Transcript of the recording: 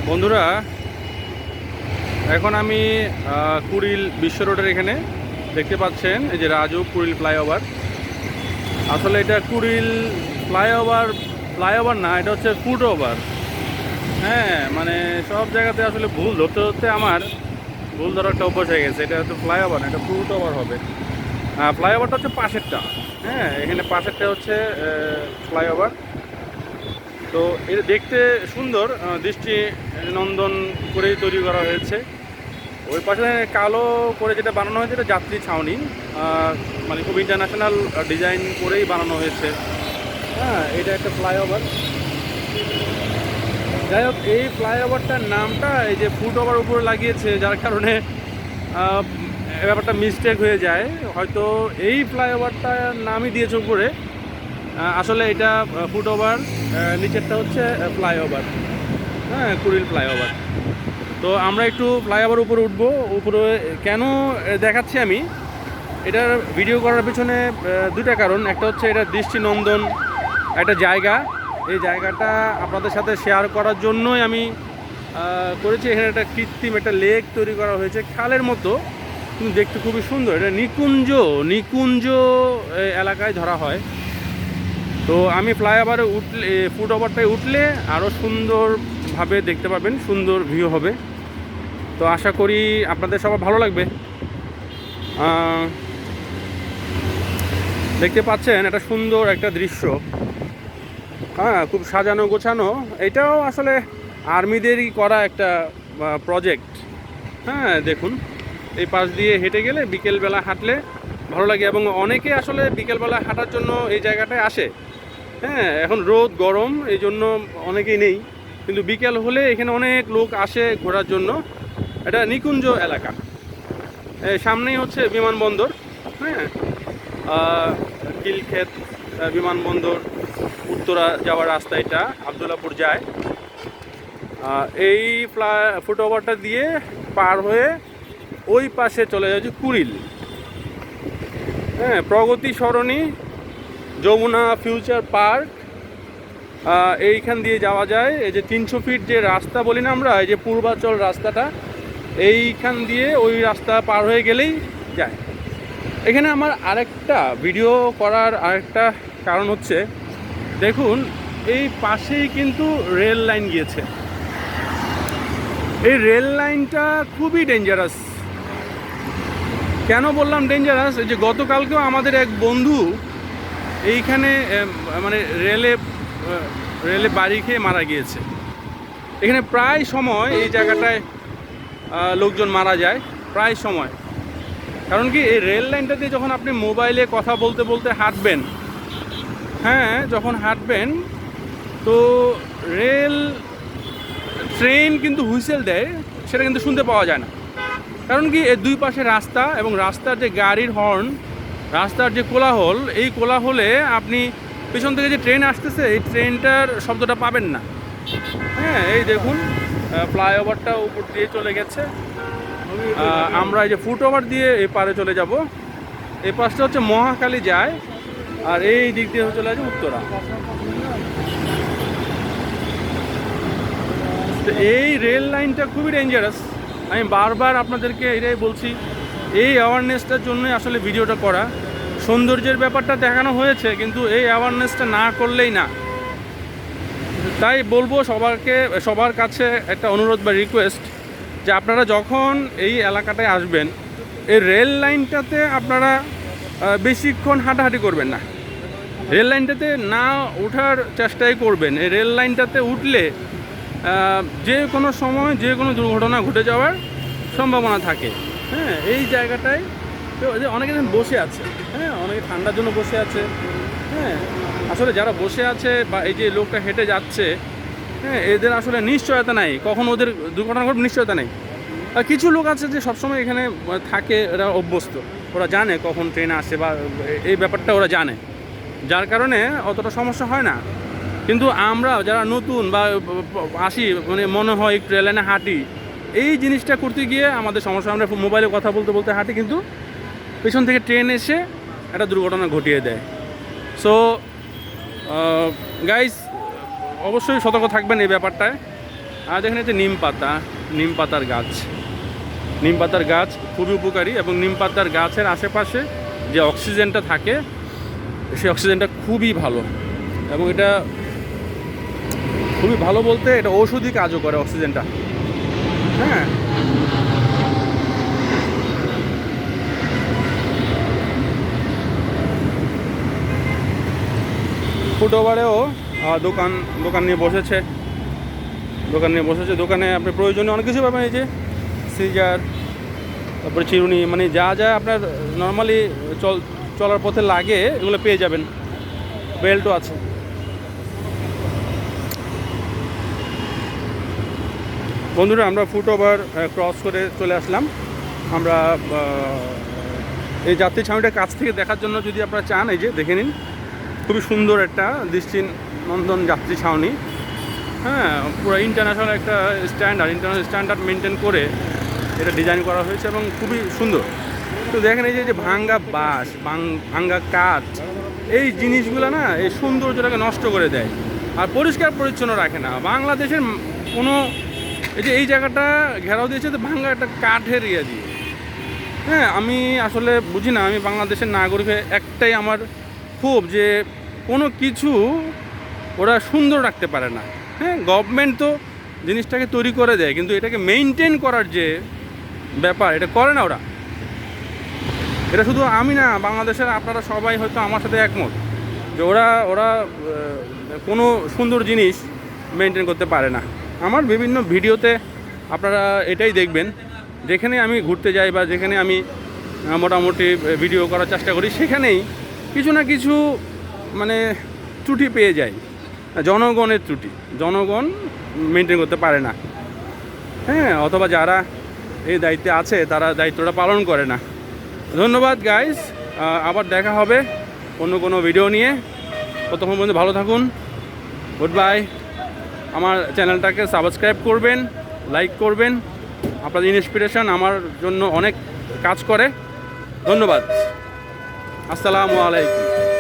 বন্ধুরা, এখন আমি কুড়িল বিশ্ব রোডের এখানে দেখতে পাচ্ছেন এই যে রাজু কুড়িল ফ্লাইওভার। আসলে এটা কুড়িল ফ্লাইওভার না, এটা হচ্ছে ফুট ওভার। হ্যাঁ, মানে সব জায়গাতে আসলে ভুল ধরতে ধরতে আমার ভুল ধরার একটা অভ্যাস হয়ে গেছে। এটা হচ্ছে ফ্লাইওভার না, এটা ফুট ওভার হবে। ফ্লাইওভারটা হচ্ছে পাশেরটা। হ্যাঁ, এখানে পাশেরটা হচ্ছে ফ্লাইওভার। তো এটা দেখতে সুন্দর, দৃষ্টি নন্দন করেই তৈরি করা হয়েছে। ওই পাশে কালো করে যেটা বানানো হয়েছে এটা যাত্রী ছাউনি, মানে খুব ইন্টারন্যাশনাল ডিজাইন করেই বানানো হয়েছে। হ্যাঁ, এটা একটা ফ্লাইওভার। যাই হোক, এই ফ্লাইওভারটার নামটা এই যে ফুট ওভার উপরে লাগিয়েছে, যার কারণে ব্যাপারটা মিস্টেক হয়ে যায়। হয়তো এই ফ্লাইওভারটার নামই দিয়েছে উপরে, আসলে এটা ফুট ওভার, নিচেরটা হচ্ছে ফ্লাইওভার। হ্যাঁ, কুড়িল ফ্লাইওভার। তো আমরা একটু ফ্লাইওভার উপরে উঠবো। উপরে কেন দেখাচ্ছি আমি, এটার ভিডিও করার পিছনে দুটা কারণ। একটা হচ্ছে এটা দৃষ্টিনন্দন একটা জায়গা, এই জায়গাটা আপনাদের সাথে শেয়ার করার জন্যই আমি করেছি। এখানে একটা কৃত্রিম একটা লেক তৈরি করা হয়েছে খালের মতো, কিন্তু দেখতে খুবই সুন্দর। এটা নিকুঞ্জ এলাকায় ধরা হয়। তো আমি ফ্লাইওভারে উঠলে, ফুট ওভারটায় উঠলে আরও সুন্দরভাবে দেখতে পাবেন, সুন্দর ভিউ হবে। তো আশা করি আপনাদের সবার ভালো লাগবে। দেখতে পাচ্ছেন এটা সুন্দর একটা দৃশ্য। হ্যাঁ, খুব সাজানো গোছানো। এটাও আসলে আর্মিদেরই করা একটা প্রজেক্ট। হ্যাঁ, দেখুন এই পাশ দিয়ে হেঁটে গেলে বিকেলবেলা হাঁটলে ভালো লাগে, এবং অনেকে আসলে বিকেলবেলা হাঁটার জন্য এই জায়গাটায় আসে। হ্যাঁ, এখন রোদ গরম, এই জন্য অনেকেই নেই, কিন্তু বিকেল হলে এখানে অনেক লোক আসে ঘোরার জন্য। এটা নিকুঞ্জ এলাকা। সামনেই হচ্ছে বিমানবন্দর। হ্যাঁ, কিলক্ষেত বিমানবন্দর, উত্তরা যাওয়ার রাস্তা, এটা আবদুল্লাপুর যায়। এই ফুট ওভারটা দিয়ে পার হয়ে ওই পাশে চলে যাচ্ছে কুড়িল। হ্যাঁ, প্রগতি সরণি, যমুনা ফিউচার পার্ক, এইখান দিয়ে যাওয়া যায়। এই যে 300 ফিট যে রাস্তা বলি না আমরা, এই যে পূর্বাচল রাস্তাটা, এইখান দিয়ে ওই রাস্তা পার হয়ে গেলেই যায়। এখানে আমার আরেকটা ভিডিও করার আরেকটা কারণ হচ্ছে, দেখুন এই পাশেই কিন্তু রেল লাইন গিয়েছে। এই রেল লাইনটা খুবই ডেঞ্জারাস। কেন বললাম ডেঞ্জারাস? এই যে গতকালকেও আমাদের এক বন্ধু এইখানে মানে রেলে বাড়ি খেয়ে মারা গিয়েছে। এখানে প্রায় সময় এই জায়গাটায় লোকজন মারা যায় প্রায় সময়। কারণ কি, এই রেল লাইনটা দিয়ে যখন আপনি মোবাইলে কথা বলতে বলতে হাঁটবেন, হ্যাঁ যখন হাঁটবেন, তো ট্রেন কিন্তু হুইসেল দেয়, সেটা কিন্তু শুনতে পাওয়া যায় না। কারণ কি, এর দুই পাশে রাস্তা, এবং রাস্তার যে গাড়ির হর্ন, রাস্তার যে কোলাহল, এই কোলাহলে আপনি পেছন থেকে যে ট্রেন আসতেছে এই ট্রেনটার শব্দটা পাবেন না। হ্যাঁ, এই দেখুন ফ্লাইওভারটা উপর দিয়ে চলে গেছে। আমরা এই যে ফুট ওভার দিয়ে এই পারে চলে যাব। এই পাশটা হচ্ছে মহাখালী যায়, আর এই দিক দিয়ে চলে যাচ্ছে উত্তরা। এই রেল লাইনটা খুবই ডেঞ্জারাস। আমি বারবার আপনাদেরকে এটাই বলছি, এই অ্যাওয়ারনেসটার জন্যই আসলে ভিডিওটা করা। সৌন্দর্যের ব্যাপারটা দেখানো হয়েছে, কিন্তু এই অ্যাওয়ারনেসটা না করলেই না। তাই বলবো সবার কাছে একটা অনুরোধ বা রিকোয়েস্ট, যে আপনারা যখন এই এলাকাটায় আসবেন, এই রেল লাইনটাতে আপনারা বেশিক্ষণ হাঁটাহাঁটি করবেন না। রেল লাইনটাতে না ওঠার চেষ্টাই করবেন। এই রেল লাইনটাতে উঠলে যে কোনো সময় যে কোনো দুর্ঘটনা ঘটে যাওয়ার সম্ভাবনা থাকে। হ্যাঁ, এই জায়গাটায় অনেকে বসে আছে। হ্যাঁ, অনেকে ঠান্ডার জন্য বসে আছে। হ্যাঁ, আসলে যারা বসে আছে বা এই যে লোকটা হেঁটে যাচ্ছে, হ্যাঁ এদের আসলে নিশ্চয়তা নাই, কখন ওদের দুর্ঘটনা ঘটবে নিশ্চয়তা নেই। আর কিছু লোক আছে যে সবসময় এখানে থাকে, এরা অভ্যস্ত, ওরা জানে কখন ট্রেন আসে বা এই ব্যাপারটা ওরা জানে, যার কারণে অতটা সমস্যা হয় না। কিন্তু আমরা যারা নতুন বা আসি, মানে মনে হয় একটু রেল লাইনে হাঁটি, এই জিনিসটা করতে গিয়ে আমাদের সমস্যা। আমরা মোবাইলে কথা বলতে বলতে হাঁটি, কিন্তু পেছন থেকে ট্রেন এসে একটা দুর্ঘটনা ঘটিয়ে দেয়। সো গাইস, অবশ্যই সতর্ক থাকবেন এই ব্যাপারটায়। আর দেখেন এই যে নিম পাতার গাছ, নিম পাতার গাছ খুবই উপকারী, এবং নিম পাতার গাছের আশেপাশে যে অক্সিজেনটা থাকে সেই অক্সিজেনটা খুবই ভালো, এবং এটা খুবই ভালো বলতে এটা ঔষধি কাজও করে অক্সিজেনটা। হ্যাঁ, ফুটওভারেও দোকান নিয়ে বসেছে, দোকানে আপনি প্রয়োজনীয় অনেক কিছু পাবেন। এই যে সিজার, তারপরে চিরুনি, মানে যা যা আপনার নর্মালি চলার পথে লাগে এগুলো পেয়ে যাবেন। বেল্টও আছে। বন্ধুরা, আমরা ফুটওভার ক্রস করে চলে আসলাম। আমরা এই যাত্রী ছাউনিটার কাছ থেকে দেখার জন্য যদি আপনারা চান, এই যে দেখে নিন, খুবই সুন্দর একটা দৃষ্টিনন্দন যাত্রী ছাউনি। হ্যাঁ, পুরো ইন্টারন্যাশনাল একটা স্ট্যান্ডার্ড মেনটেন করে এটা ডিজাইন করা হয়েছে এবং খুবই সুন্দর। তো দেখেন এই যে ভাঙ্গা বাঁশ, ভাঙ্গা কাঠ, এই জিনিসগুলো না এই সৌন্দর্যটাকে নষ্ট করে দেয় আর পরিষ্কার পরিচ্ছন্ন রাখে না। বাংলাদেশের কোনো এই জায়গাটা ঘেরাও দিয়েছে তো ভাঙ্গা একটা কাঠের দিয়ে। হ্যাঁ, আমি আসলে বুঝি না, আমি বাংলাদেশের নাগরিক হয়ে একটাই আমার খুব যে কোনো কিছু ওরা সুন্দর রাখতে পারে না। হ্যাঁ, গভর্নমেন্ট তো জিনিসটাকে তৈরি করে দেয়, কিন্তু এটাকে মেইনটেন করার যে ব্যাপার এটা করে না ওরা। এটা শুধু আমি না, বাংলাদেশের আপনারা সবাই হয়তো আমার সাথে একমত যে ওরা কোনো সুন্দর জিনিস মেইনটেন করতে পারে না। আমার বিভিন্ন ভিডিওতে আপনারা এটাই দেখবেন, যেখানে আমি ঘুরতে যাই বা যেখানে আমি মোটামুটি ভিডিও করার চেষ্টা করি, সেখানেই কিছু না কিছু মানে ত্রুটি পেয়ে যাই। জনগণের ত্রুটি, জনগণ মেনটেন করতে পারে না। হ্যাঁ, অথবা যারা এই দায়িত্বে আছে তারা দায়িত্বটা পালন করে না। ধন্যবাদ গাইস, আবার দেখা হবে অন্য কোনো ভিডিও নিয়ে। ততক্ষণ পর্যন্ত ভালো থাকুন, গুড বাই। আমার চ্যানেলটাকে সাবস্ক্রাইব করবেন, লাইক করবেন। আপনাদের ইন্সপিরেশন আমার জন্য অনেক কাজ করে। ধন্যবাদ, আসসালামু আলাইকুম।